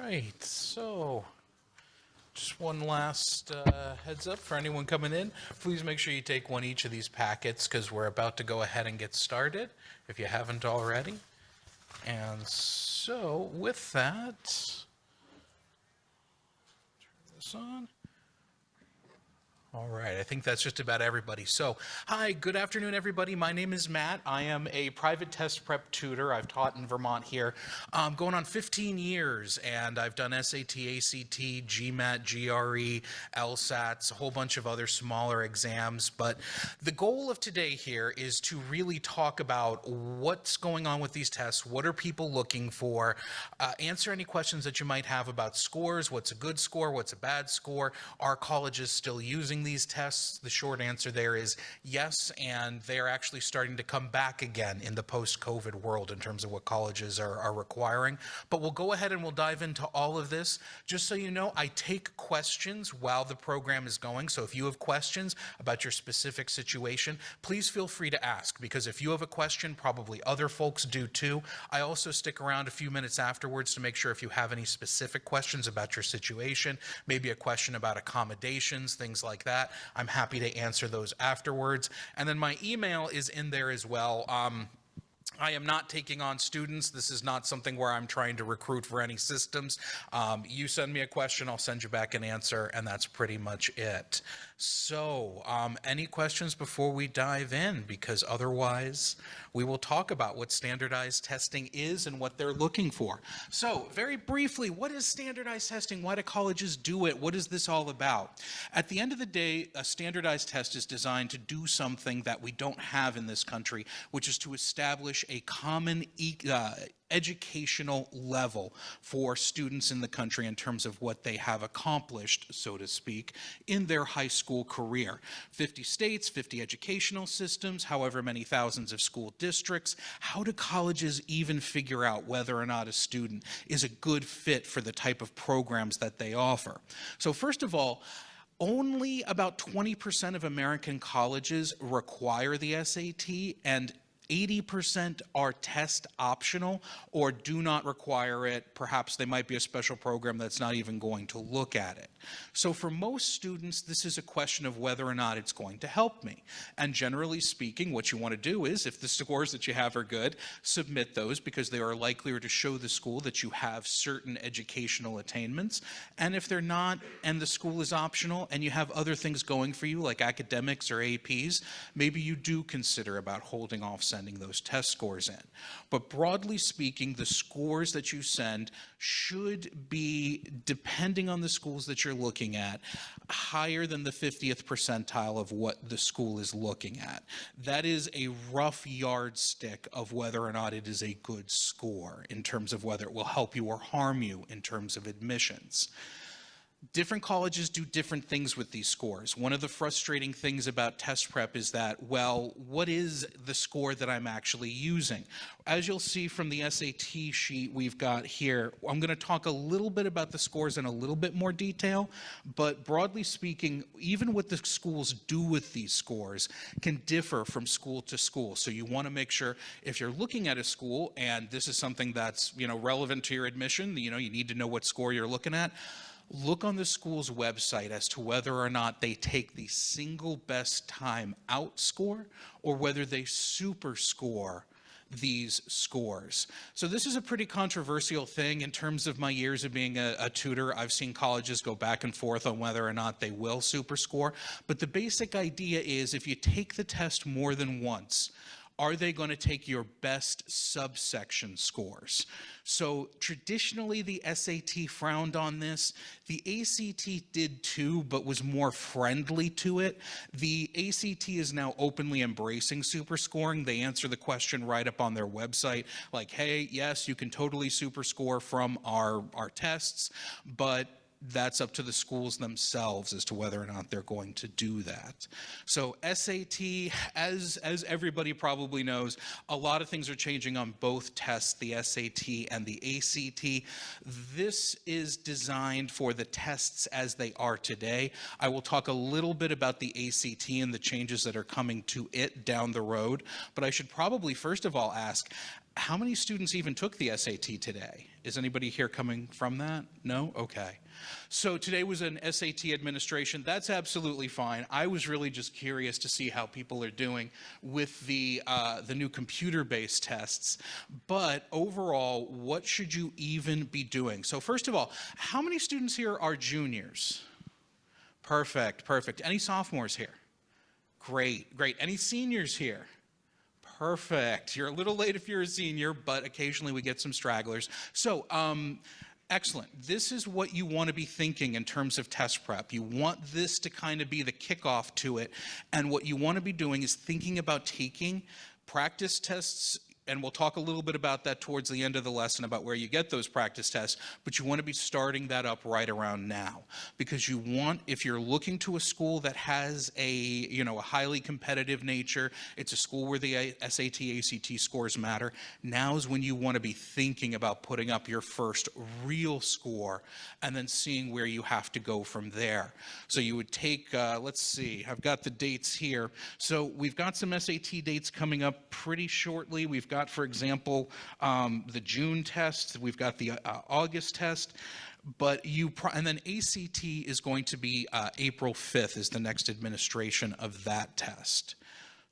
right, so just one last heads up for anyone coming in. Please make sure you take one each of these packets because we're about to go ahead and get started if you haven't already. And so with that, turn this on. All right, I think that's just about everybody. So, hi, good afternoon, everybody. My name is Matt. I am a private test prep tutor. I've taught in Vermont here going on 15 years, and I've done SAT, ACT, GMAT, GRE, LSATs, a whole bunch of other smaller exams. But the goal of today here is to really talk about what's going on with these tests, what are people looking for, answer any questions that you might have about scores, what's a good score, what's a bad score, are colleges still using these tests? The short answer there is yes, and they're actually starting to come back again in the post-COVID world in terms of what colleges are requiring. But we'll go ahead and we'll dive into all of this. Just so you know, I take questions while the program is going, so if you have questions about your specific situation, please feel free to ask, because if you have a question, probably other folks do too. I also stick around a few minutes afterwards to make sure if you have any specific questions about your situation, maybe a question about accommodations, things like that, I'm happy to answer those afterwards. And then my email is in there as well. I am not taking on students. This is not something where I'm trying to recruit for any systems. You send me a question, I'll send you back an answer, and that's pretty much it. So, any questions before we dive in? Because otherwise, we will talk about what standardized testing is and what they're looking for. So, very briefly, what is standardized testing? Why do colleges do it? What is this all about? At the end of the day, a standardized test is designed to do something that we don't have in this country, which is to establish a common educational level for students in the country in terms of what they have accomplished, so to speak, in their high school career. 50 states, 50 educational systems, however many thousands of school districts. How do colleges even figure out whether or not a student is a good fit for the type of programs that they offer? So first of all, only about 20% of American colleges require the SAT, and 80% are test optional or do not require it. Perhaps they might be a special program that's not even going to look at it. So for most students, this is a question of whether or not it's going to help me. And generally speaking, what you want to do is, if the scores that you have are good, submit those, because they are likelier to show the school that you have certain educational attainments. And if they're not, and the school is optional, and you have other things going for you, like academics or APs, maybe you do consider about holding off sending those test scores in. But broadly speaking, the scores that you send should be, depending on the schools that you're looking at, higher than the 50th percentile of what the school is looking at. That is a rough yardstick of whether or not it is a good score in terms of whether it will help you or harm you in terms of admissions. Different colleges do different things with these scores. One of the frustrating things about test prep is that, well, what is the score that I'm actually using? As you'll see from the SAT sheet we've got here, I'm going to talk a little bit about the scores in a little bit more detail, but broadly speaking, even what the schools do with these scores can differ from school to school. So you want to make sure, if you're looking at a school and this is something that's, relevant to your admission, you need to know what score you're looking at. Look on the school's website as to whether or not they take the single best time out score or whether they super score these scores. So this is a pretty controversial thing. In terms of my years of being a tutor, I've seen colleges go back and forth on whether or not they will super score. But the basic idea is, if you take the test more than once, are they going to take your best subsection scores? So traditionally, the SAT frowned on this. The ACT did too, but was more friendly to it. The ACT is now openly embracing super scoring. They answer the question right up on their website, like, hey, yes, you can totally super score from our tests, but that's up to the schools themselves as to whether or not they're going to do that. So SAT, as everybody probably knows, a lot of things are changing on both tests, the SAT and the ACT. This is designed for the tests as they are today. I will talk a little bit about the ACT and the changes that are coming to it down the road, but I should probably first of all ask, How many students even took the SAT today? Is anybody here coming from that? No? Okay. So today was an SAT administration. That's absolutely fine. I was really just curious to see how people are doing with the new computer-based tests. But overall, what should you even be doing? So first of all, how many students here are juniors? Perfect, perfect. Any sophomores here? Great, great. Any seniors here? Perfect. You're a little late if you're a senior, but occasionally we get some stragglers. So, excellent. This is what you want to be thinking in terms of test prep. You want this to kind of be the kickoff to it. And what you want to be doing is thinking about taking practice tests, and we'll talk a little bit about that towards the end of the lesson about where you get those practice tests, but you want to be starting that up right around now, because you want, if you're looking to a school that has a highly competitive nature, it's a school where the SAT, ACT scores matter, now's when you want to be thinking about putting up your first real score and then seeing where you have to go from there. So you would take, let's see, I've got the dates here. So we've got some SAT dates coming up pretty shortly. We've got, for example, the June test, we've got the August test, but and then ACT is going to be April 5th is the next administration of that test.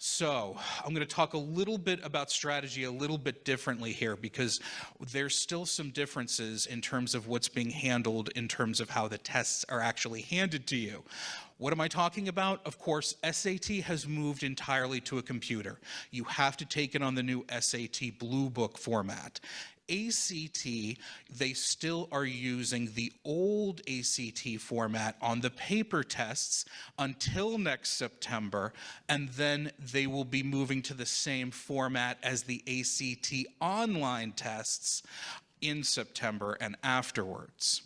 So I'm going to talk a little bit about strategy a little bit differently here, because there's still some differences in terms of what's being handled in terms of how the tests are actually handed to you. What am I talking about? Of course, SAT has moved entirely to a computer. You have to take it on the new SAT Blue Book format. ACT, they still are using the old ACT format on the paper tests until next September, and then they will be moving to the same format as the ACT online tests in September and afterwards.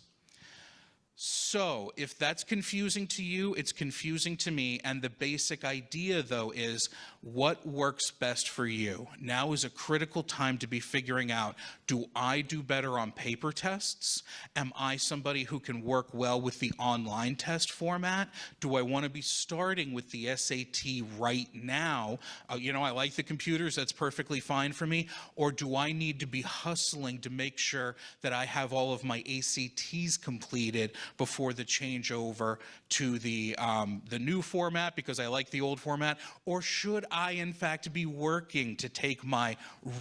So if that's confusing to you, it's confusing to me, and the basic idea, though, is what works best for you. Now is a critical time to be figuring out, do I do better on paper tests? Am I somebody who can work well with the online test format? Do I want to be starting with the SAT right now? I like the computers, that's perfectly fine for me. Or do I need to be hustling to make sure that I have all of my ACTs completed before the changeover to the new format because I like the old format? Or should I, in fact, be working to take my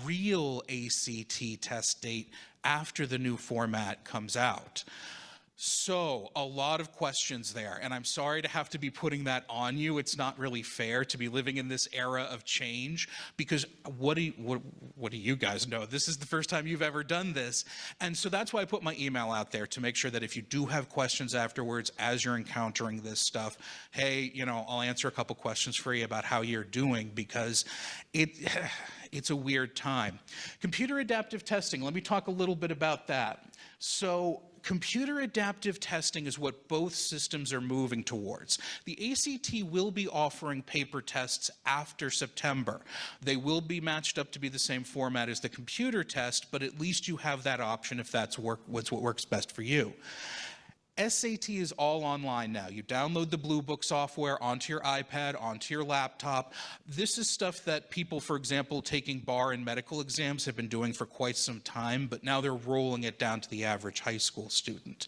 real ACT test date after the new format comes out? So a lot of questions there, and I'm sorry to have to be putting that on you. It's not really fair to be living in this era of change, because what do you guys know? This is the first time you've ever done this, and so that's why I put my email out there, to make sure that if you do have questions afterwards as you're encountering this stuff, hey, I'll answer a couple questions for you about how you're doing, because it's a weird time. Computer adaptive testing, let me talk a little bit about that. So computer adaptive testing is what both systems are moving towards. The ACT will be offering paper tests after September. They will be matched up to be the same format as the computer test, but at least you have that option if that's what works best for you. SAT is all online now. You download the Blue Book software onto your iPad, onto your laptop. This is stuff that people, for example, taking bar and medical exams have been doing for quite some time, but now they're rolling it down to the average high school student.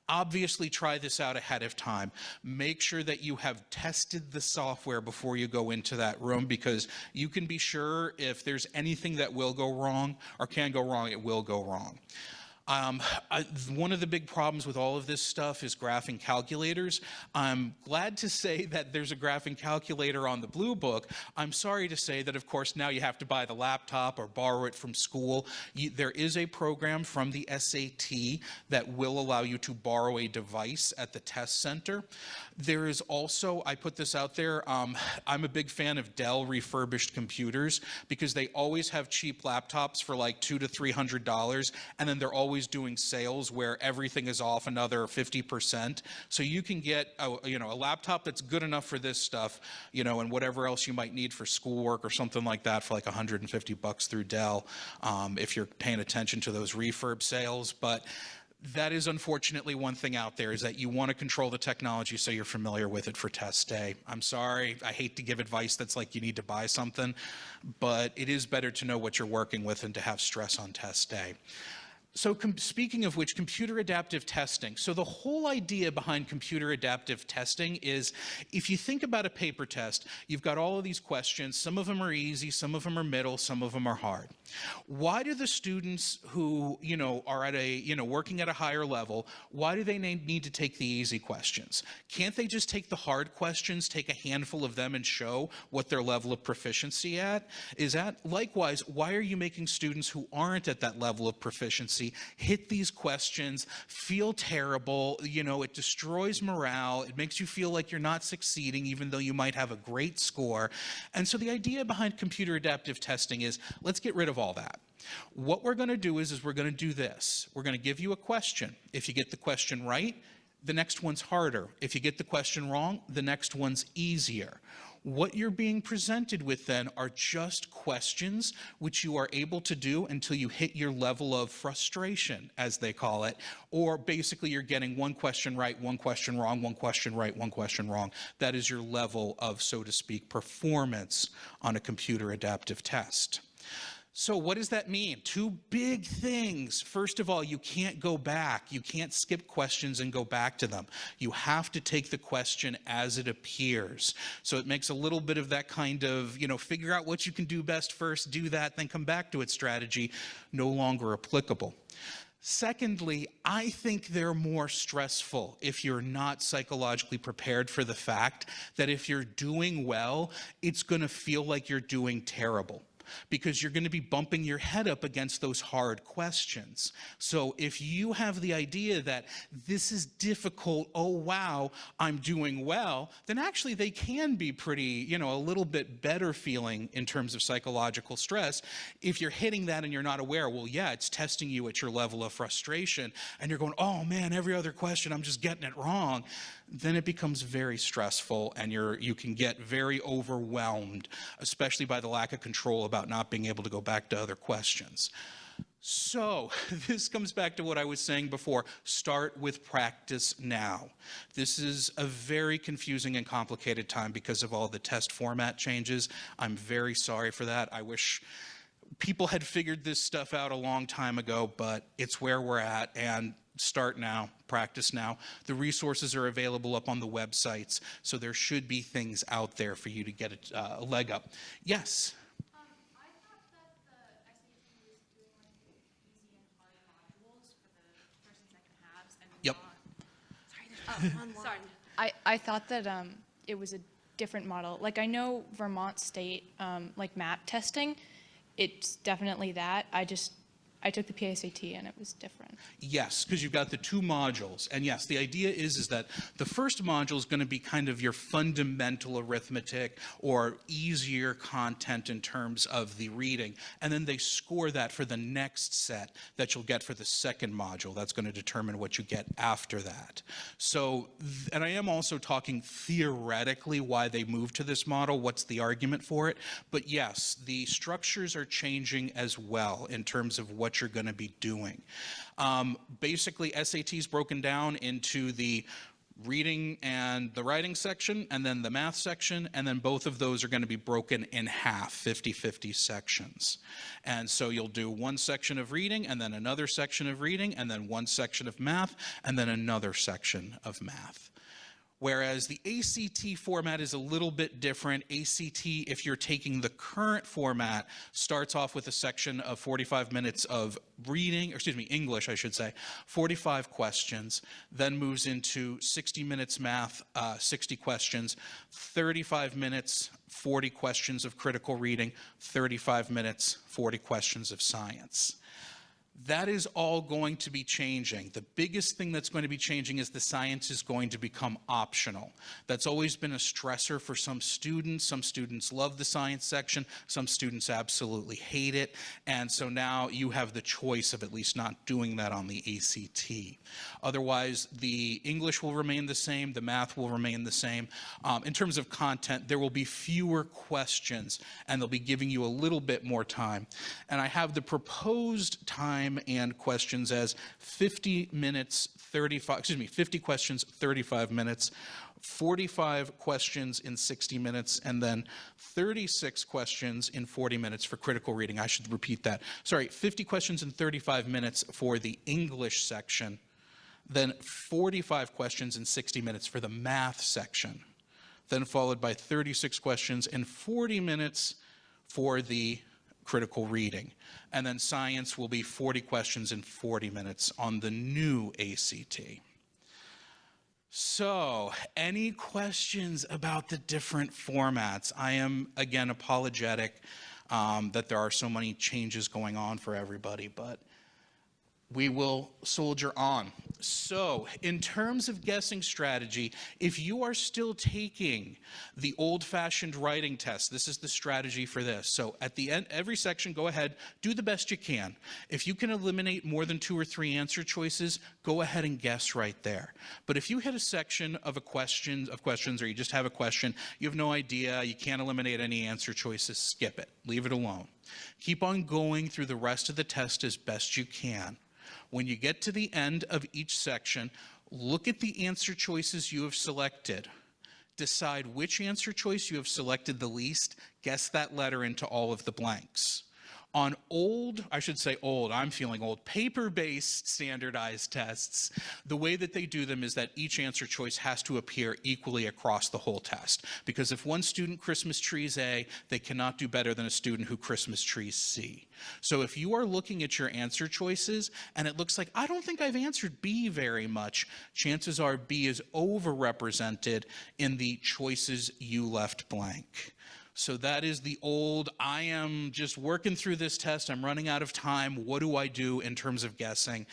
Obviously, try this out ahead of time. Make sure that you have tested the software before you go into that room, because you can be sure if there's anything that will go wrong or can go wrong, it will go wrong. One of the big problems with all of this stuff is graphing calculators. I'm glad to say that there's a graphing calculator on the Blue Book. I'm sorry to say that, of course, now you have to buy the laptop or borrow it from school. There is a program from the SAT that will allow you to borrow a device at the test center. There is also, I put this out there, I'm a big fan of Dell refurbished computers, because they always have cheap laptops for like $200 to $300, and then they're always doing sales where everything is off another 50%. So you can get a laptop that's good enough for this stuff, and whatever else you might need for schoolwork or something like that for like $150 through Dell, if you're paying attention to those refurb sales. But That is unfortunately one thing out there, is that you want to control the technology so you're familiar with it for test day. I'm sorry, I hate to give advice that's like you need to buy something, but it is better to know what you're working with than to have stress on test day. So speaking of which, computer adaptive testing. So the whole idea behind computer adaptive testing is, if you think about a paper test, you've got all of these questions. Some of them are easy, some of them are middle, some of them are hard. Why do the students who, are at a, working at a higher level, why do they need to take the easy questions? Can't they just take the hard questions, take a handful of them and show what their level of proficiency is at? Likewise, why are you making students who aren't at that level of proficiency hit these questions, feel terrible, it destroys morale, it makes you feel like you're not succeeding even though you might have a great score. And so the idea behind computer adaptive testing is, let's get rid of all that. What we're going to do is we're going to do this. We're going to give you a question. If you get the question right, the next one's harder. If you get the question wrong, the next one's easier. What you're being presented with then are just questions which you are able to do until you hit your level of frustration, as they call it, or basically you're getting one question right, one question wrong, one question right, one question wrong. That is your level of, so to speak, performance on a computer adaptive test. So what does that mean? Two big things. First of all, you can't go back. You can't skip questions and go back to them. You have to take the question as it appears. So it makes a little bit of that kind of, figure out what you can do best first, do that, then come back to it strategy, no longer applicable. Secondly, I think they're more stressful if you're not psychologically prepared for the fact that if you're doing well, it's going to feel like you're doing terrible, because you're going to be bumping your head up against those hard questions. So if you have the idea that this is difficult, oh wow, I'm doing well, then actually they can be pretty, a little bit better feeling in terms of psychological stress. If you're hitting that and you're not aware, well, yeah, it's testing you at your level of frustration, and you're going, oh man, every other question, I'm just getting it wrong. Then it becomes very stressful, and you can get very overwhelmed, especially by the lack of control about not being able to go back to other questions. So this comes back to what I was saying before. Start with practice now. This is a very confusing and complicated time because of all the test format changes. I'm very sorry for that. I wish people had figured this stuff out a long time ago, but it's where we're at, and start now, practice now. The resources are available up on the websites, so there should be things out there for you to get a leg up. Yes? I thought that the SAT was doing easy and hard modules for the first and second halves, and Yep. Sorry. I thought that it was a different model. Like, I know Vermont State, like map testing, it's definitely that. I took the PSAT and it was different. Yes, because you've got the two modules. And yes, the idea is that the first module is going to be kind of your fundamental arithmetic or easier content in terms of the reading. And then they score that for the next set that you'll get for the second module. That's going to determine what you get after that. So, and I am also talking theoretically why they moved to this model, what's the argument for it. But yes, the structures are changing as well in terms of what you're going to be doing. Basically, SAT is broken down into the reading and the writing section, and then the math section, and then both of those are going to be broken in half, 50-50 sections. And so you'll do one section of reading, and then another section of reading, and then one section of math, and then another section of math. Whereas the ACT format is a little bit different. ACT, if you're taking the current format, starts off with a section of 45 minutes of reading, or excuse me, English, I should say, 45 questions, then moves into 60 minutes math, 60 questions, 35 minutes, 40 questions of critical reading, 35 minutes, 40 questions of science. That is all going to be changing. The biggest thing that's going to be changing is the science is going to become optional. That's always been a stressor for some students. Some students love the science section. Some students absolutely hate it. And so now you have the choice of at least not doing that on the ACT. Otherwise, the English will remain the same. The math will remain the same. In terms of content, there will be fewer questions, and they'll be giving you a little bit more time. And I have the proposed time time and questions as 50 questions, 35 minutes, 45 questions in 60 minutes, and then 36 questions in 40 minutes for critical reading. I should repeat that. Sorry, 50 questions in 35 minutes for the English section, then 45 questions in 60 minutes for the math section, then followed by 36 questions in 40 minutes for the critical reading. And then science will be 40 questions in 40 minutes on the new ACT. So, any questions about the different formats? I am, again, apologetic that there are so many changes going on for everybody, but we will soldier on. So, in terms of guessing strategy, if you are still taking the old-fashioned writing test, this is the strategy for this. So, at the end, every section, go ahead, do the best you can. If you can eliminate more than 2 or 3 answer choices, go ahead and guess right there. But if you hit a section of questions, or you just have a question, you have no idea, you can't eliminate any answer choices, skip it. Leave it alone. Keep on going through the rest of the test as best you can. When you get to the end of each section, look at the answer choices you have selected. Decide which answer choice you have selected the least, guess that letter into all of the blanks. On I'm feeling old, paper-based standardized tests, the way that they do them is that each answer choice has to appear equally across the whole test. Because if one student Christmas trees A, they cannot do better than a student who Christmas trees C. So if you are looking at your answer choices and it looks like, I don't think I've answered B very much, chances are B is overrepresented in the choices you left blank. So that is the old, I am just working through this test, I'm running out of time, what do I do in terms of guessing?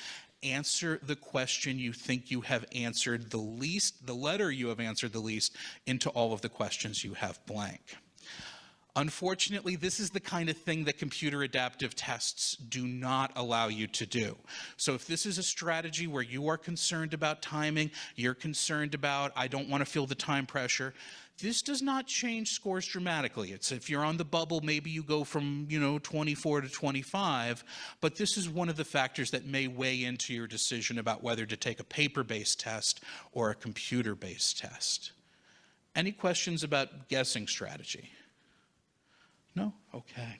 Answer the question you think you have answered the least, the letter you have answered the least, into all of the questions you have blank. Unfortunately, this is the kind of thing that computer adaptive tests do not allow you to do. So if this is a strategy where you are concerned about timing, you're concerned about, I don't want to feel the time pressure, this does not change scores dramatically. It's if you're on the bubble, maybe you go from, 24 to 25, but this is one of the factors that may weigh into your decision about whether to take a paper-based test or a computer-based test. Any questions about guessing strategy? No? Okay.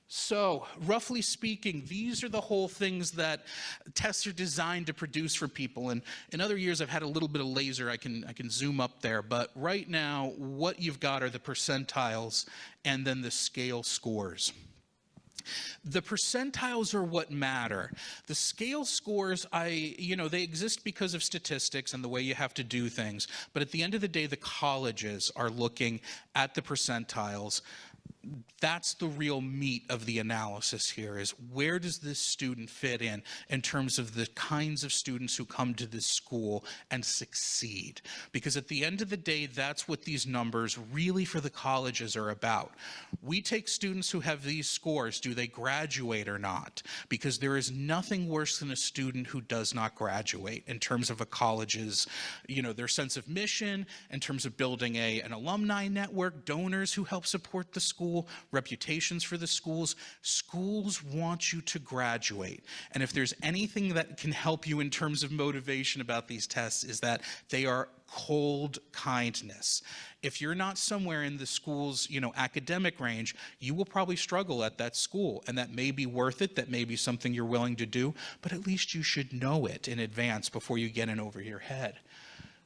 So, roughly speaking, these are the whole things that tests are designed to produce for people. And in other years, I've had a little bit of laser. I can zoom up there. But right now, what you've got are the percentiles and then the scale scores. The percentiles are what matter. The scale scores, they exist because of statistics and the way you have to do things. But at the end of the day, the colleges are looking at the percentiles. That's the real meat of the analysis here, is where does this student fit in terms of the kinds of students who come to this school and succeed. Because at the end of the day, that's what these numbers really for the colleges are about. We take students who have these scores, do they graduate or not? Because there is nothing worse than a student who does not graduate in terms of a college's, their sense of mission, in terms of building an alumni network, donors who help support the school, reputations for the schools. Schools want you to graduate. And if there's anything that can help you in terms of motivation about these tests, is that they are cold kindness. If you're not somewhere in the school's, academic range, you will probably struggle at that school, and that may be worth it, that may be something you're willing to do, but at least you should know it in advance before you get in over your head.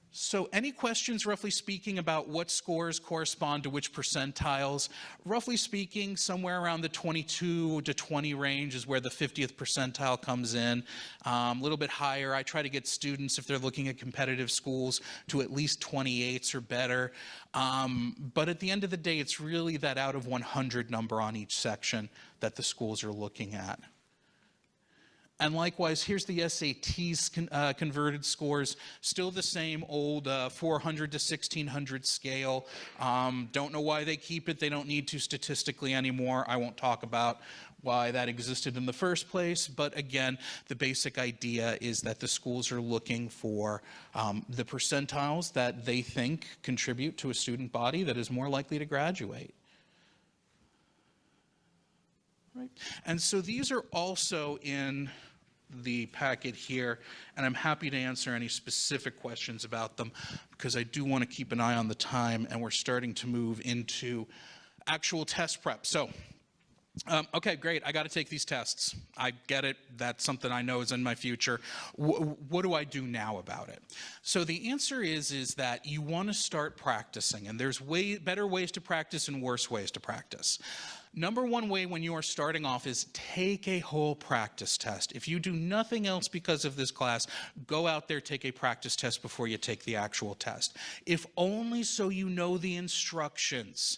So any questions, roughly speaking, about what scores correspond to which percentiles? Roughly speaking, somewhere around the 22 to 20 range is where the 50th percentile comes in. A little bit higher, I try to get students, if they're looking at competitive schools, to at least 28s or better. But at the end of the day, it's really that out of 100 number on each section that the schools are looking at. And likewise, here's the SAT's converted scores, still the same old 400 to 1600 scale. Don't know why they keep it. They don't need to statistically anymore. I won't talk about why that existed in the first place. But again, the basic idea is that the schools are looking for the percentiles that they think contribute to a student body that is more likely to graduate. Right. And so these are also in the packet here, and I'm happy to answer any specific questions about them because I do want to keep an eye on the time, and we're starting to move into actual test prep. So, okay, great. I got to take these tests. I get it. That's something I know is in my future. What do I do now about it? So the answer is that you want to start practicing, and there's better ways to practice and worse ways to practice. Number one way when you are starting off is take a whole practice test. If you do nothing else because of this class, go out there, take a practice test before you take the actual test. If only so you know the instructions.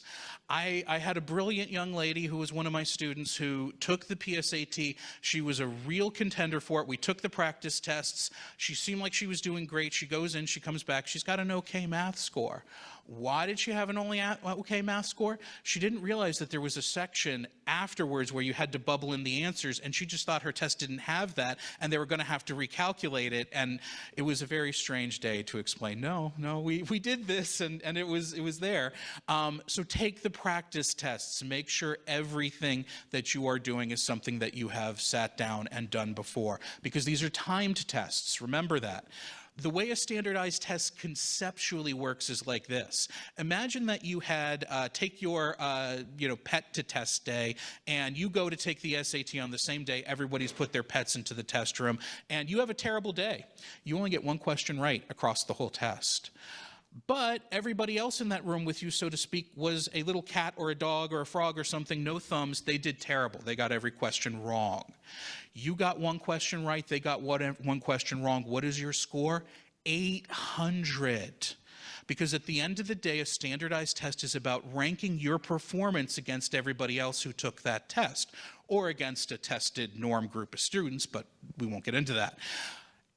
I had a brilliant young lady who was one of my students who took the PSAT. She was a real contender for it. We took the practice tests. She seemed like she was doing great. She goes in, she comes back, she's got an okay math score. Why did she have an okay math score? She didn't realize that there was a section afterwards where you had to bubble in the answers, and she just thought her test didn't have that, and they were going to have to recalculate it, and it was a very strange day to explain, no, we did this, and it was there. So take the practice tests. Make sure everything that you are doing is something that you have sat down and done before, because these are timed tests. Remember that. The way a standardized test conceptually works is like this. Imagine that you had take your pet to test day, and you go to take the SAT on the same day. Everybody's put their pets into the test room, and you have a terrible day. You only get one question right across the whole test. But everybody else in that room with you, so to speak, was a little cat or a dog or a frog or something, no thumbs. They did terrible. They got every question wrong. You got one question right. They got one question wrong. What is your score? 800. Because at the end of the day, a standardized test is about ranking your performance against everybody else who took that test, or against a tested norm group of students, but we won't get into that.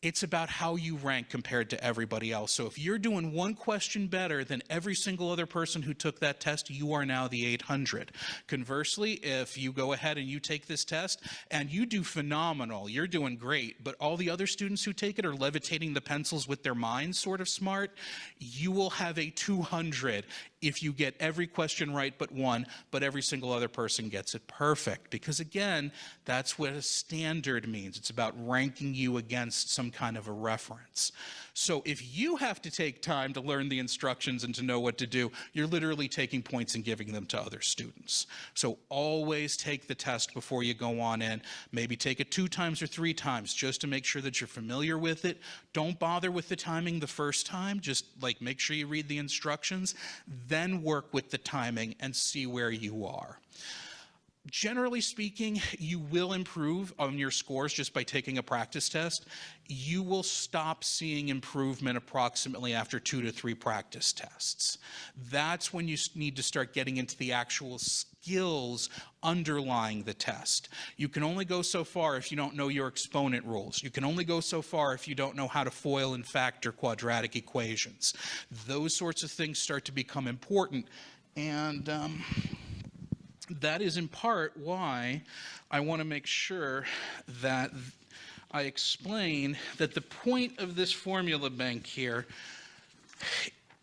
It's about how you rank compared to everybody else. So if you're doing one question better than every single other person who took that test, you are now the 800. Conversely, if you go ahead and you take this test and you do phenomenal, you're doing great, but all the other students who take it are levitating the pencils with their minds sort of smart, you will have a 200 if you get every question right but one, but every single other person gets it perfect. Because again, that's what a standard means. It's about ranking you against some kind of a reference. So if you have to take time to learn the instructions and to know what to do, you're literally taking points and giving them to other students. So always take the test before you go on in. Maybe take it 2 times or 3 times just to make sure that you're familiar with it. Don't bother with the timing the first time. Just make sure you read the instructions, then work with the timing and see where you are. Generally speaking, you will improve on your scores just by taking a practice test. You will stop seeing improvement approximately after 2 to 3 practice tests. That's when you need to start getting into the actual skills underlying the test. You can only go so far if you don't know your exponent rules. You can only go so far if you don't know how to FOIL and factor quadratic equations. Those sorts of things start to become important, and that is in part why I want to make sure that I explain that the point of this formula bank here,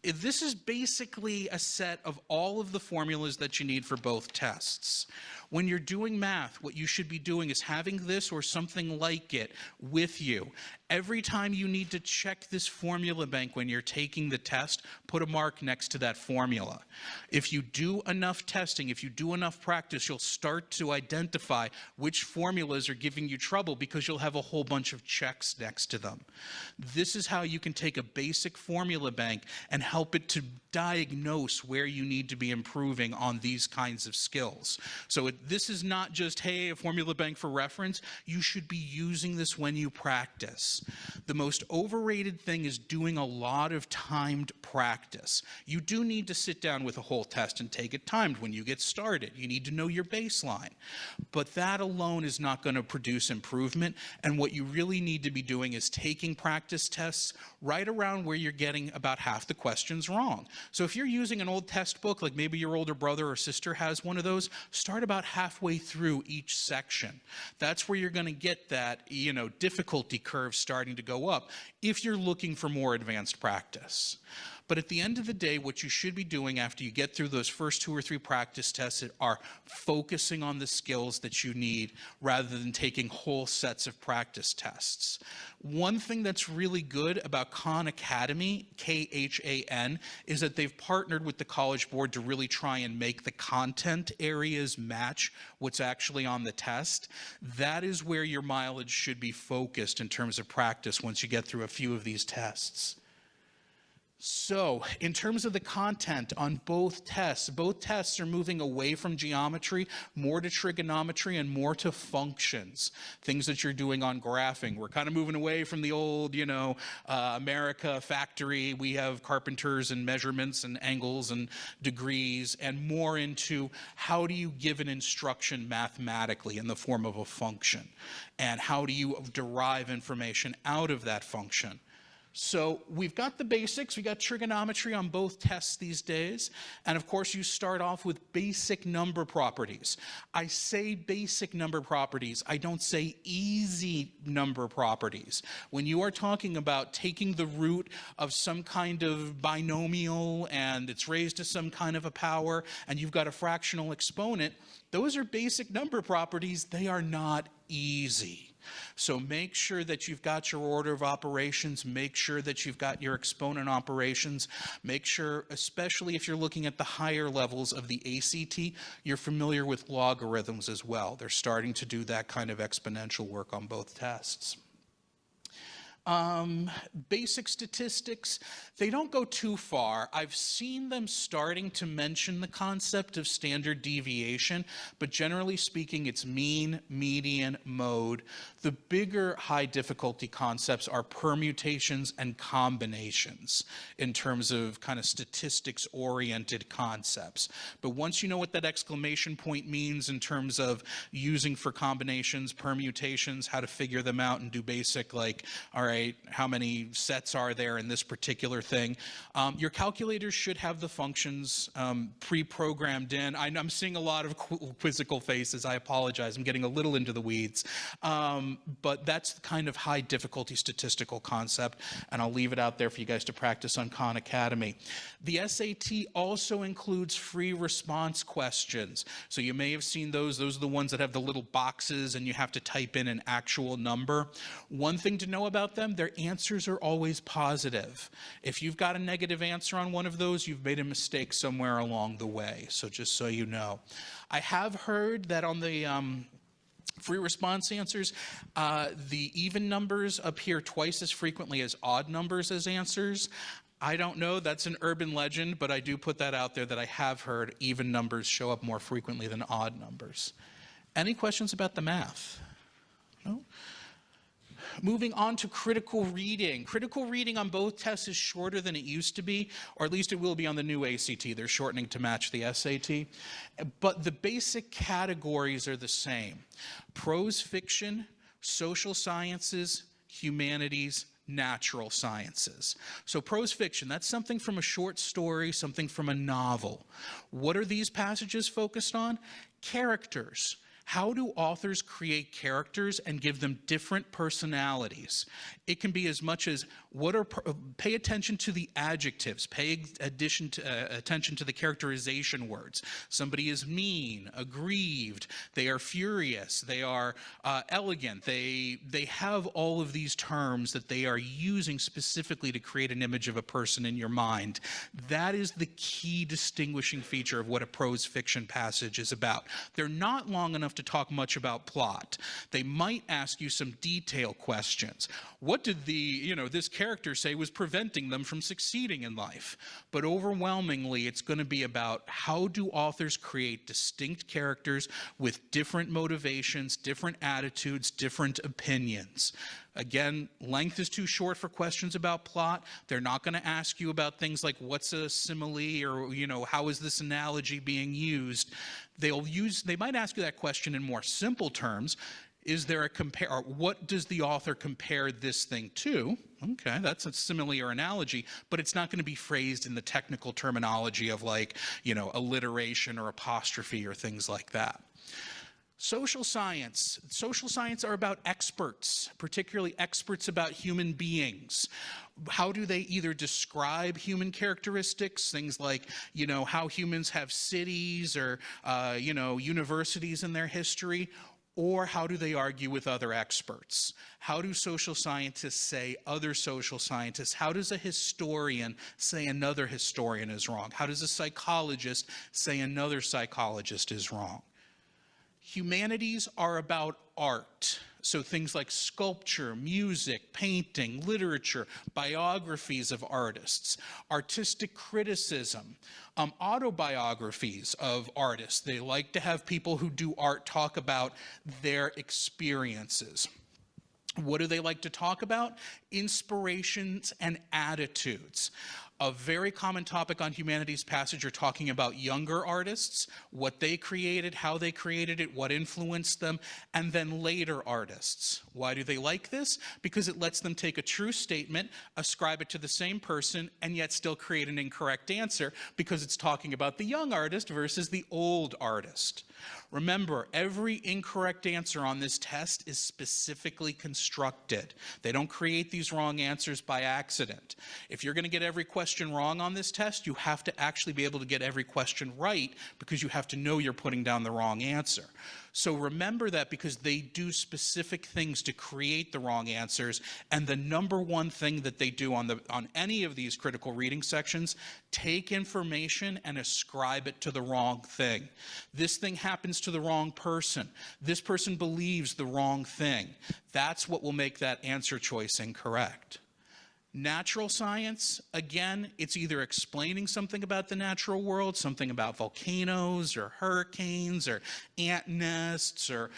this is basically a set of all of the formulas that you need for both tests. When you're doing math, what you should be doing is having this or something like it with you. Every time you need to check this formula bank when you're taking the test, put a mark next to that formula. If you do enough testing, if you do enough practice, you'll start to identify which formulas are giving you trouble because you'll have a whole bunch of checks next to them. This is how you can take a basic formula bank and help it to diagnose where you need to be improving on these kinds of skills. So this is not just, hey, a formula bank for reference. You should be using this when you practice. The most overrated thing is doing a lot of timed practice. You do need to sit down with a whole test and take it timed when you get started. You need to know your baseline. But that alone is not going to produce improvement. And what you really need to be doing is taking practice tests right around where you're getting about half the questions wrong. So if you're using an old test book, like maybe your older brother or sister has one of those, start about halfway through each section. That's where you're going to get that, difficulty curve starting to go up if you're looking for more advanced practice. But at the end of the day, what you should be doing after you get through those first 2 or 3 practice tests are focusing on the skills that you need rather than taking whole sets of practice tests. One thing that's really good about Khan Academy, Khan, is that they've partnered with the College Board to really try and make the content areas match what's actually on the test. That is where your mileage should be focused in terms of practice once you get through a few of these tests. So, in terms of the content on both tests are moving away from geometry, more to trigonometry, and more to functions, things that you're doing on graphing. We're kind of moving away from the old, America factory. We have carpenters and measurements and angles and degrees, and more into how do you give an instruction mathematically in the form of a function, and how do you derive information out of that function. So we've got the basics, we got trigonometry on both tests these days, and of course you start off with basic number properties. I say basic number properties, I don't say easy number properties. When you are talking about taking the root of some kind of binomial and it's raised to some kind of a power and you've got a fractional exponent, those are basic number properties, they are not easy. So make sure that you've got your order of operations, make sure that you've got your exponent operations, make sure, especially if you're looking at the higher levels of the ACT, you're familiar with logarithms as well. They're starting to do that kind of exponential work on both tests. Basic statistics, they don't go too far. I've seen them starting to mention the concept of standard deviation, but generally speaking, it's mean, median, mode. The bigger high difficulty concepts are permutations and combinations in terms of kind of statistics-oriented concepts. But once you know what that exclamation point means in terms of using for combinations, permutations, how to figure them out and do basic like, all right, how many sets are there in this particular thing. Your calculators should have the functions pre-programmed in. I'm seeing a lot of quizzical faces. I apologize. I'm getting a little into the weeds. But that's the kind of high difficulty statistical concept, and I'll leave it out there for you guys to practice on Khan Academy. The SAT also includes free response questions. So you may have seen those. Those are the ones that have the little boxes and you have to type in an actual number. One thing to know about them, their answers are always positive. If you've got a negative answer on one of those, you've made a mistake somewhere along the way. So just so you know. I have heard that on the free response answers, the even numbers appear twice as frequently as odd numbers as answers. I don't know, that's an urban legend, but I do put that out there that I have heard even numbers show up more frequently than odd numbers. Any questions about the math? No? Moving on to critical reading. Critical reading on both tests is shorter than it used to be, or at least it will be on the new ACT. They're shortening to match the SAT. But the basic categories are the same. Prose fiction, social sciences, humanities, natural sciences. So prose fiction, that's something from a short story, something from a novel. What are these passages focused on? Characters. How do authors create characters and give them different personalities? It can be as much as pay attention to the adjectives, pay attention to the characterization words. Somebody is mean, aggrieved, they are furious, they are elegant, they have all of these terms that they are using specifically to create an image of a person in your mind. That is the key distinguishing feature of what a prose fiction passage is about. They're not long enough to talk much about plot. They might ask you some detail questions. What did this character say was preventing them from succeeding in life? But overwhelmingly, it's going to be about how do authors create distinct characters with different motivations, different attitudes, different opinions. Again, length is too short for questions about plot. They're not going to ask you about things like what's a simile or, how is this analogy being used. They might ask you that question in more simple terms. Is there a compare, or what does the author compare this thing to? Okay, that's a simile or analogy, but it's not going to be phrased in the technical terminology of alliteration or apostrophe or things like that. Social science. Social science are about experts, particularly experts about human beings. How do they either describe human characteristics, things like, how humans have cities or, universities in their history, or how do they argue with other experts? How do social scientists say other social scientists? How does a historian say another historian is wrong? How does a psychologist say another psychologist is wrong? Humanities are about art. So things like sculpture, music, painting, literature, biographies of artists, artistic criticism, autobiographies of artists. They like to have people who do art talk about their experiences. What do they like to talk about? Inspirations and attitudes. A very common topic on humanities passage are talking about younger artists, what they created, how they created it, what influenced them, and then later artists. Why do they like this? Because it lets them take a true statement, ascribe it to the same person, and yet still create an incorrect answer because it's talking about the young artist versus the old artist. Remember, every incorrect answer on this test is specifically constructed. They don't create these wrong answers by accident. If you're going to get every question wrong on this test, you have to actually be able to get every question right because you have to know you're putting down the wrong answer. So remember that because they do specific things to create the wrong answers, and the number one thing that they do on any of these critical reading sections, take information and ascribe it to the wrong thing. This thing happens to the wrong person. This person believes the wrong thing. That's what will make that answer choice incorrect. Natural science, again, it's either explaining something about the natural world, something about volcanoes or hurricanes or ant nests or,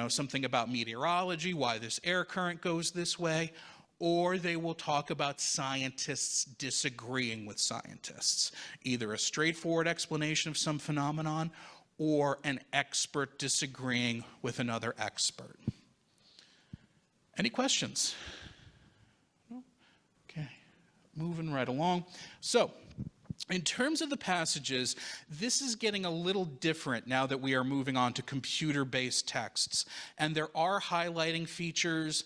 something about meteorology, why this air current goes this way, or they will talk about scientists disagreeing with scientists, either a straightforward explanation of some phenomenon or an expert disagreeing with another expert. Any questions? Okay, moving right along. So, in terms of the passages, this is getting a little different now that we are moving on to computer-based texts. And there are highlighting features.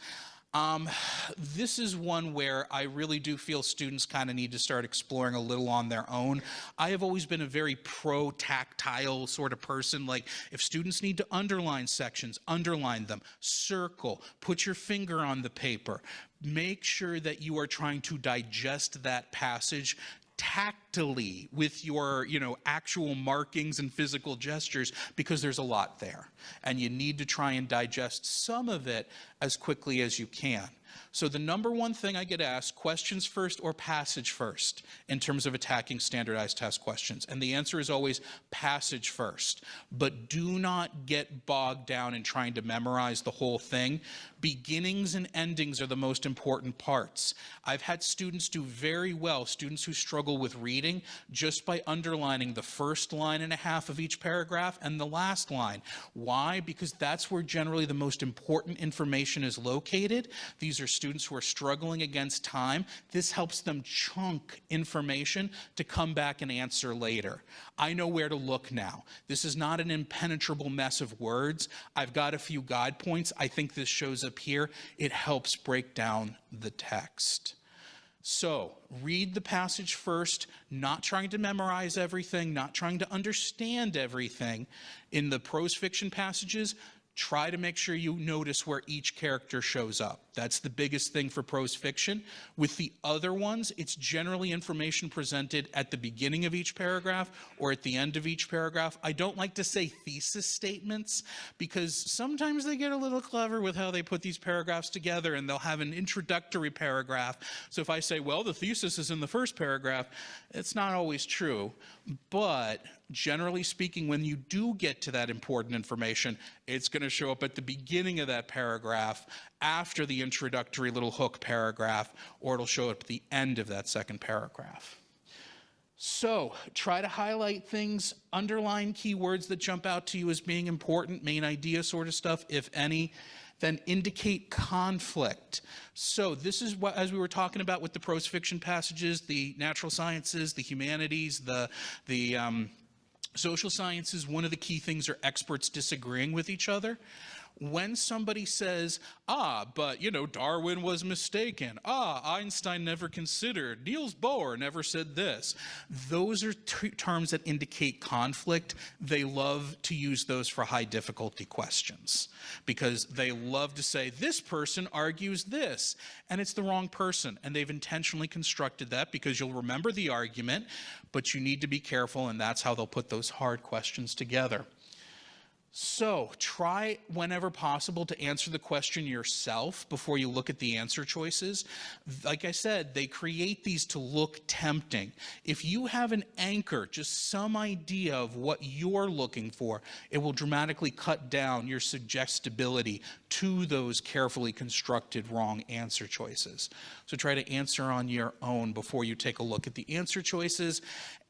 This is one where I really do feel students kind of need to start exploring a little on their own. I have always been a very pro-tactile sort of person. Like, if students need to underline sections, underline them, circle, put your finger on the paper. Make sure that you are trying to digest that passage tactily with your, actual markings and physical gestures, because there's a lot there. And you need to try and digest some of it as quickly as you can. So the number one thing I get asked, questions first or passage first, in terms of attacking standardized test questions. And the answer is always passage first. But do not get bogged down in trying to memorize the whole thing. Beginnings and endings are the most important parts. I've had students do very well, students who struggle with reading, just by underlining the first line and a half of each paragraph and the last line. Why? Because that's where generally the most important information is located. These are students who are struggling against time. This helps them chunk information to come back and answer later. I know where to look now. This is not an impenetrable mess of words. I've got a few guide points. I think this shows up here. It helps break down the text. So, read the passage first, not trying to memorize everything, not trying to understand everything. In the prose fiction passages, try to make sure you notice where each character shows up. That's the biggest thing for prose fiction. With the other ones, it's generally information presented at the beginning of each paragraph or at the end of each paragraph. I don't like to say thesis statements because sometimes they get a little clever with how they put these paragraphs together, and they'll have an introductory paragraph. So if I say, well, the thesis is in the first paragraph, it's not always true. But generally speaking, when you do get to that important information, it's going to show up at the beginning of that paragraph, after the introductory little hook paragraph, or it'll show up at the end of that second paragraph. So try to highlight things, underline keywords that jump out to you as being important, main idea sort of stuff, if any. Then indicate conflict. So this is what, as we were talking about with the prose fiction passages, the natural sciences, the humanities, the Social sciences, one of the key things are experts disagreeing with each other. When somebody says, but Darwin was mistaken. Einstein never considered. Niels Bohr never said this. Those are terms that indicate conflict. They love to use those for high difficulty questions because they love to say, this person argues this, and it's the wrong person. And they've intentionally constructed that because you'll remember the argument, but you need to be careful, and that's how they'll put those hard questions together. So try whenever possible to answer the question yourself before you look at the answer choices. Like I said, they create these to look tempting. If you have an anchor, just some idea of what you're looking for, it will dramatically cut down your suggestibility to those carefully constructed wrong answer choices. So try to answer on your own before you take a look at the answer choices.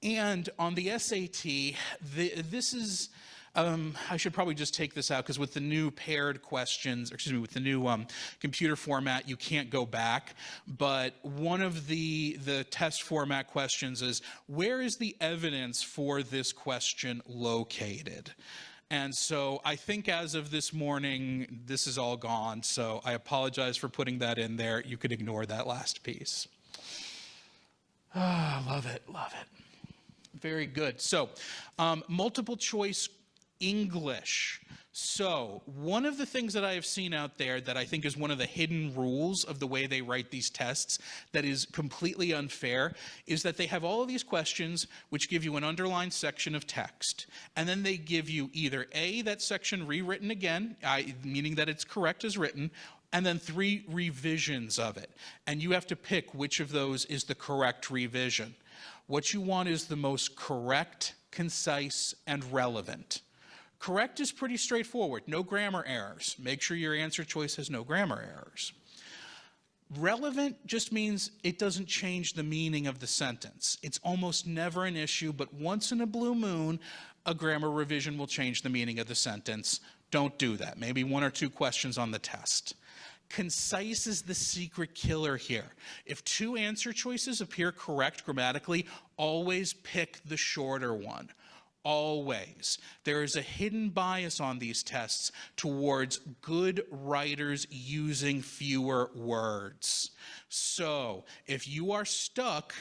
And on the SAT, this is... I should probably just take this out because with the new paired questions, with the new computer format, you can't go back. But one of the test format questions is, where is the evidence for this question located? And so I think as of this morning, this is all gone. So I apologize for putting that in there. You could ignore that last piece. Love it, love it. Very good. So multiple choice English. So one of the things that I have seen out there that I think is one of the hidden rules of the way they write these tests that is completely unfair is that they have all of these questions which give you an underlined section of text. And then they give you either A, that section rewritten again, meaning that it's correct as written, and then 3 revisions of it. And you have to pick which of those is the correct revision. What you want is the most correct, concise, and relevant. Correct is pretty straightforward, no grammar errors. Make sure your answer choice has no grammar errors. Relevant just means it doesn't change the meaning of the sentence. It's almost never an issue, but once in a blue moon, a grammar revision will change the meaning of the sentence. Don't do that. Maybe 1 or 2 questions on the test. Concise is the secret killer here. If 2 answer choices appear correct grammatically, always pick the shorter one. Always. There is a hidden bias on these tests towards good writers using fewer words. So if you are stuck,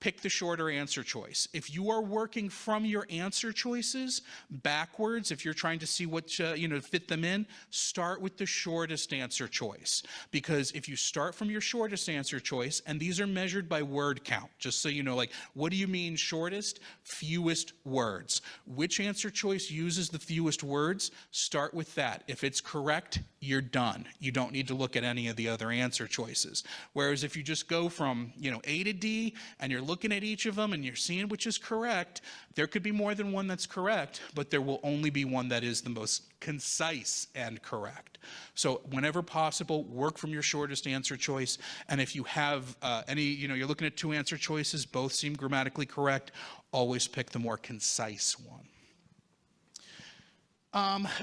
pick the shorter answer choice. If you are working from your answer choices backwards, if you're trying to see what, fit them in, start with the shortest answer choice. Because if you start from your shortest answer choice, and these are measured by word count, just so you know, like, what do you mean shortest? Fewest words. Which answer choice uses the fewest words? Start with that. If it's correct, you're done. You don't need to look at any of the other answer choices. Whereas if you just go from, A to D, and you're looking at each of them and you're seeing which is correct, there could be more than one that's correct, but there will only be one that is the most concise and correct. So whenever possible, work from your shortest answer choice. And if you have you're looking at 2 answer choices, both seem grammatically correct, always pick the more concise one.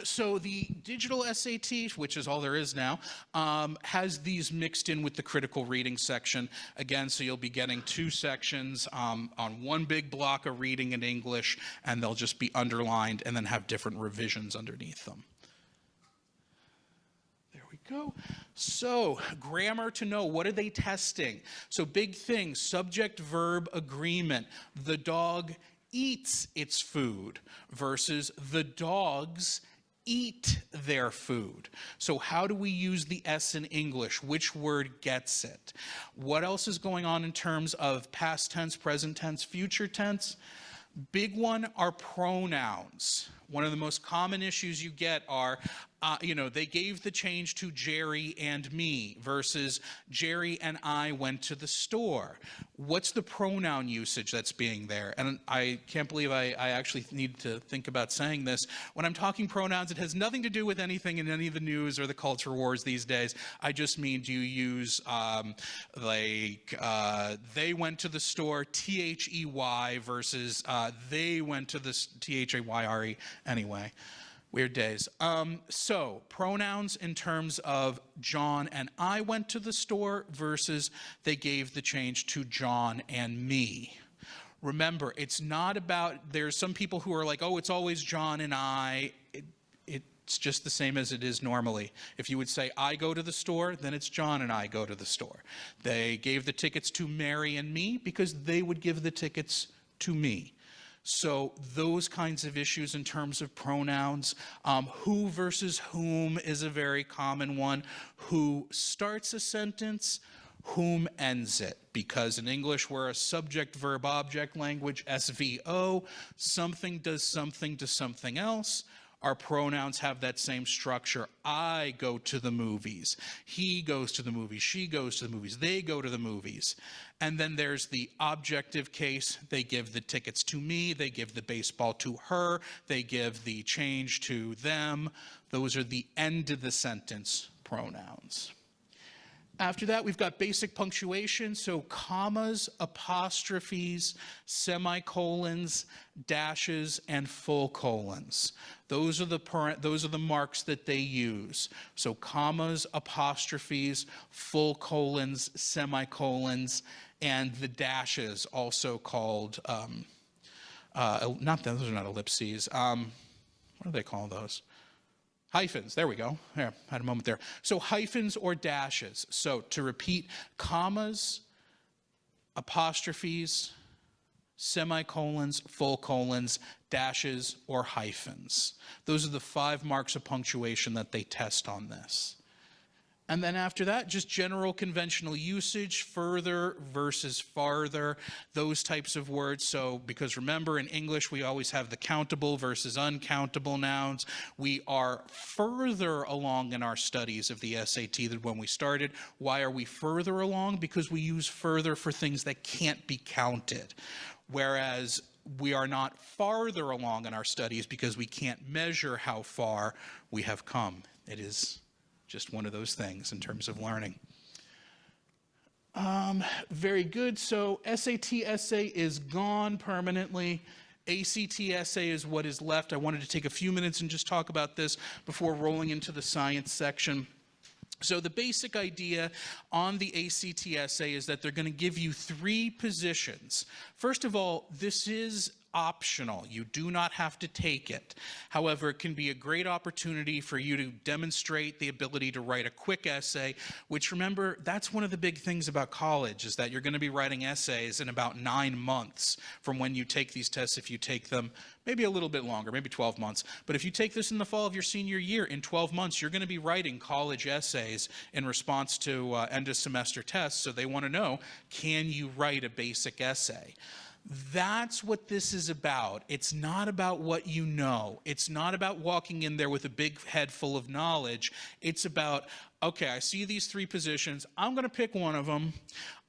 So the digital SAT, which is all there is now, has these mixed in with the critical reading section. Again, so you'll be getting 2 sections on one big block of reading in English, and they'll just be underlined and then have different revisions underneath them. There we go. So grammar to know, what are they testing? So big things, subject-verb agreement. The dog eats its food versus the dogs eat their food. So how do we use the S in English? Which word gets it? What else is going on in terms of past tense, present tense, future tense? Big one are pronouns. One of the most common issues you get are, they gave the change to Jerry and me versus Jerry and I went to the store. What's the pronoun usage that's being there? And I can't believe I actually need to think about saying this. When I'm talking pronouns, it has nothing to do with anything in any of the news or the culture wars these days. I just mean, do you use they went to the store, T-H-E-Y versus they went to the T-H-A-Y-R-E. Anyway, weird days. So pronouns in terms of John and I went to the store versus they gave the change to John and me. Remember, it's not about, there's some people who are like, oh, it's always John and I. It's just the same as it is normally. If you would say, I go to the store, then it's John and I go to the store. They gave the tickets to Mary and me because they would give the tickets to me. So those kinds of issues in terms of pronouns, who versus whom is a very common one. Who starts a sentence, whom ends it. Because in English, we're a subject-verb-object language, SVO. Something does something to something else. Our pronouns have that same structure. I go to the movies. He goes to the movies. She goes to the movies. They go to the movies. And then there's the objective case. They give the tickets to me. They give the baseball to her. They give the change to them. Those are the end of the sentence pronouns. After that, we've got basic punctuation, so commas, apostrophes, semicolons, dashes, and full colons. Those are the marks that they use. So commas, apostrophes, full colons, semicolons, and the dashes, also called, those are not ellipses. What do they call those? Hyphens, there we go. There, had a moment there. So hyphens or dashes. So to repeat, commas, apostrophes, semicolons, full colons, dashes, or hyphens. Those are the 5 marks of punctuation that they test on this. And then after that, just general conventional usage, further versus farther, those types of words. So, because remember in English, we always have the countable versus uncountable nouns. We are further along in our studies of the SAT than when we started. Why are we further along? Because we use further for things that can't be counted. Whereas we are not farther along in our studies because we can't measure how far we have come. It is just one of those things in terms of learning. Very good. So SAT essay is gone permanently. ACT essay is what is left. I wanted to take a few minutes and just talk about this before rolling into the science section. So the basic idea on the ACT essay is that they're going to give you 3 positions. First of all, this is optional. You do not have to take it. However, it can be a great opportunity for you to demonstrate the ability to write a quick essay, which, remember, that's one of the big things about college, is that you're going to be writing essays in about 9 months from when you take these tests, if you take them, maybe a little bit longer, maybe 12 months. But if you take this in the fall of your senior year, in 12 months, you're going to be writing college essays in response to end of semester tests. So they want to know, can you write a basic essay? That's what this is about. It's not about what you know. It's not about walking in there with a big head full of knowledge. It's about, okay, I see these 3 positions. I'm going to pick one of them.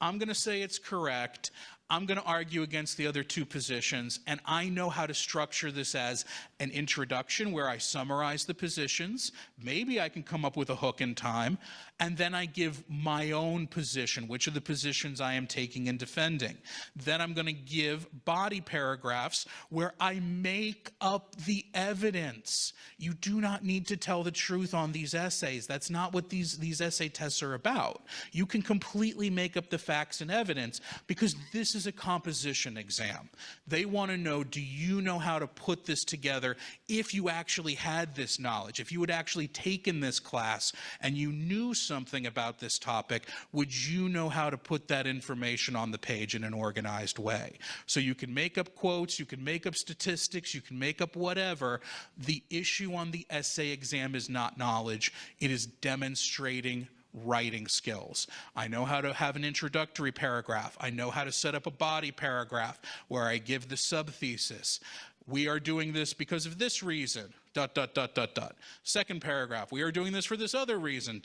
I'm going to say it's correct. I'm going to argue against the other 2 positions, and I know how to structure this as an introduction where I summarize the positions. Maybe I can come up with a hook in time, and then I give my own position, which are the positions I am taking and defending. Then I'm going to give body paragraphs where I make up the evidence. You do not need to tell the truth on these essays. That's not what these essay tests are about. You can completely make up the facts and evidence because this is a composition exam. They want to know, do you know how to put this together if you actually had this knowledge? If you had actually taken this class and you knew something about this topic, would you know how to put that information on the page in an organized way? So you can make up quotes, you can make up statistics, you can make up whatever. The issue on the essay exam is not knowledge. It is demonstrating writing skills. I know how to have an introductory paragraph. I know how to set up a body paragraph where I give the subthesis. We are doing this because of this reason, ... Second paragraph, we are doing this for this other reason, ...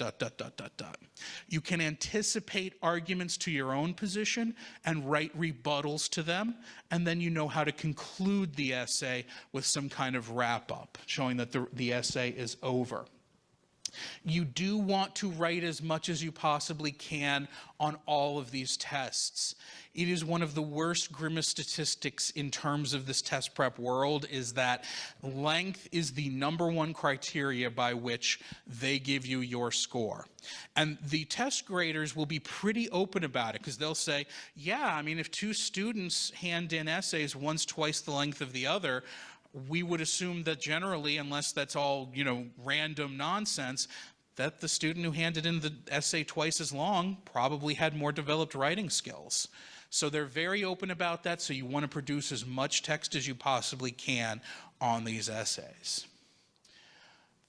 You can anticipate arguments to your own position and write rebuttals to them, and then you know how to conclude the essay with some kind of wrap-up, showing that the essay is over. You do want to write as much as you possibly can on all of these tests. It is one of the worst grimace statistics in terms of this test prep world, is that length is the #1 criteria by which they give you your score. And the test graders will be pretty open about it, because they'll say, yeah, I mean, if two students hand in essays once, twice the length of the other, we would assume that generally, unless that's all, random nonsense, that the student who handed in the essay twice as long probably had more developed writing skills. So they're very open about that, so you want to produce as much text as you possibly can on these essays.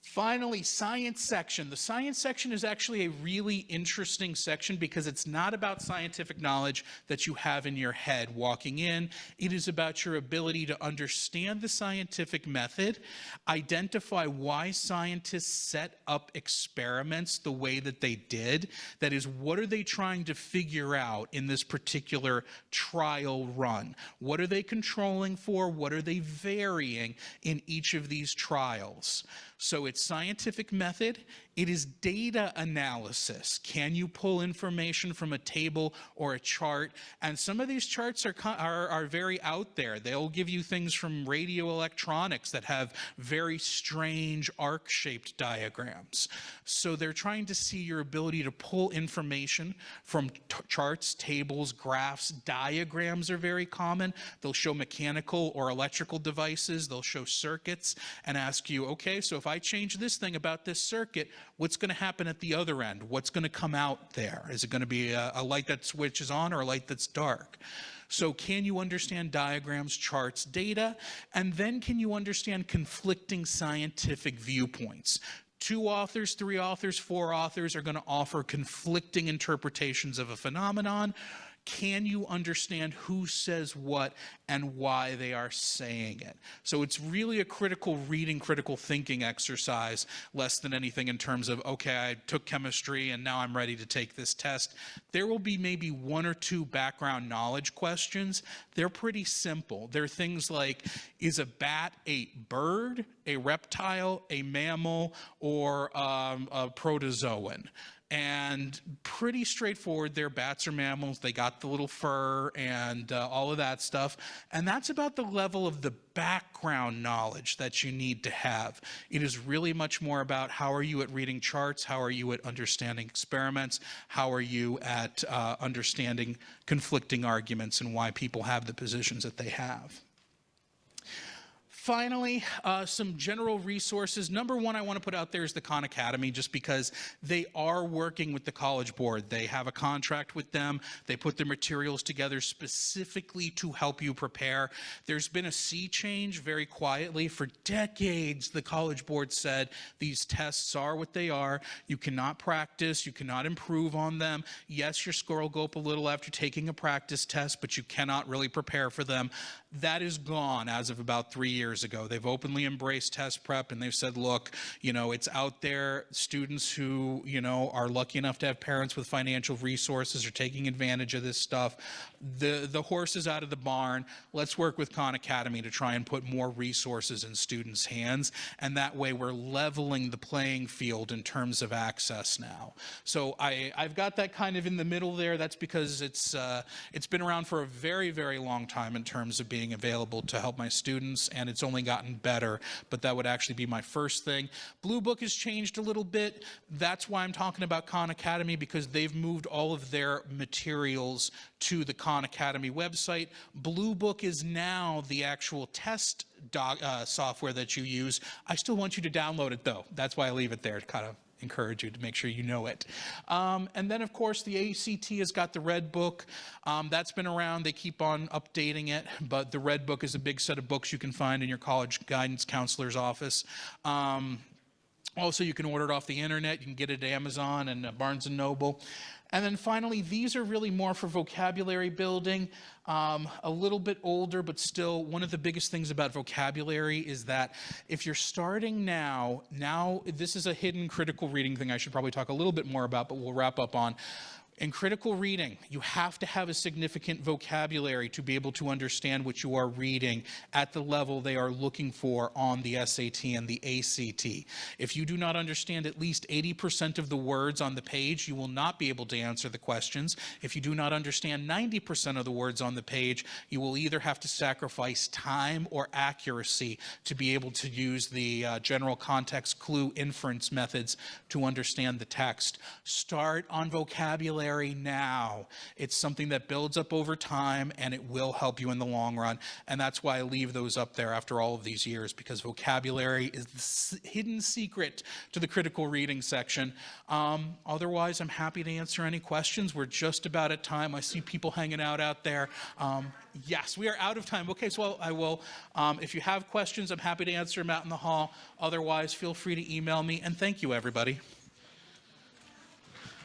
Finally, science section. The science section is actually a really interesting section because it's not about scientific knowledge that you have in your head walking in. It is about your ability to understand the scientific method, identify why scientists set up experiments the way that they did. That is, what are they trying to figure out in this particular trial run? What are they controlling for? What are they varying in each of these trials? So it's scientific method, it is data analysis. Can you pull information from a table or a chart? And some of these charts are very out there. They'll give you things from radio electronics that have very strange arc-shaped diagrams. So they're trying to see your ability to pull information from charts, tables, graphs. Diagrams are very common. They'll show mechanical or electrical devices. They'll show circuits and ask you, okay, so if I change this thing about this circuit, what's going to happen at the other end? What's going to come out there? Is it going to be a light that switches on or a light that's dark? So can you understand diagrams, charts, data? And then can you understand conflicting scientific viewpoints? 2 authors, 3 authors, 4 authors are going to offer conflicting interpretations of a phenomenon. Can you understand who says what and why they are saying it? So it's really a critical reading, critical thinking exercise, less than anything in terms of, okay, I took chemistry and now I'm ready to take this test. There will be maybe 1 or 2 background knowledge questions. They're pretty simple. They're things like, is a bat a bird, a reptile, a mammal, or a protozoan? And pretty straightforward. They're bats or mammals. They got the little fur and all of that stuff. And that's about the level of the background knowledge that you need to have. It is really much more about how are you at reading charts, how are you at understanding experiments, how are you at understanding conflicting arguments and why people have the positions that they have. Finally, some general resources. Number 1 I want to put out there is the Khan Academy, just because they are working with the College Board. They have a contract with them. They put their materials together specifically to help you prepare. There's been a sea change very quietly. For decades, the College Board said these tests are what they are. You cannot practice. You cannot improve on them. Yes, your score will go up a little after taking a practice test, but you cannot really prepare for them. That is gone as of about 3 years ago. They've openly embraced test prep, and they've said, look, it's out there. Students who, are lucky enough to have parents with financial resources are taking advantage of this stuff. The horse is out of the barn. Let's work with Khan Academy to try and put more resources in students' hands, and that way we're leveling the playing field in terms of access now. So I've got that kind of in the middle there. That's because it's been around for a very, very long time in terms of being available to help my students, and it's only gotten better, but that would actually be my first thing. Blue Book has changed a little bit. That's why I'm talking about Khan Academy, because they've moved all of their materials to the Khan Academy website. Blue Book is now the actual test software that you use. I still want you to download it, though. That's why I leave it there, to kind of encourage you to make sure you know it. And then, of course, the ACT has got the Red Book. That's been around. They keep on updating it, but the Red Book is a big set of books you can find in your college guidance counselor's office. Also, you can order it off the internet. You can get it at Amazon and Barnes & Noble. And then finally, these are really more for vocabulary building, a little bit older, but still one of the biggest things about vocabulary is that if you're starting now, this is a hidden critical reading thing I should probably talk a little bit more about, but we'll wrap up on. In critical reading, you have to have a significant vocabulary to be able to understand what you are reading at the level they are looking for on the SAT and the ACT. If you do not understand at least 80% of the words on the page, you will not be able to answer the questions. If you do not understand 90% of the words on the page, you will either have to sacrifice time or accuracy to be able to use the general context clue inference methods to understand the text. Start on vocabulary now. It's something that builds up over time and it will help you in the long run. And that's why I leave those up there after all of these years, because vocabulary is the hidden secret to the critical reading section. Otherwise, I'm happy to answer any questions. We're just about at time. I see people hanging out there. Yes, we are out of time. Okay, so I will, if you have questions, I'm happy to answer them out in the hall. Otherwise, feel free to email me. And thank you, everybody.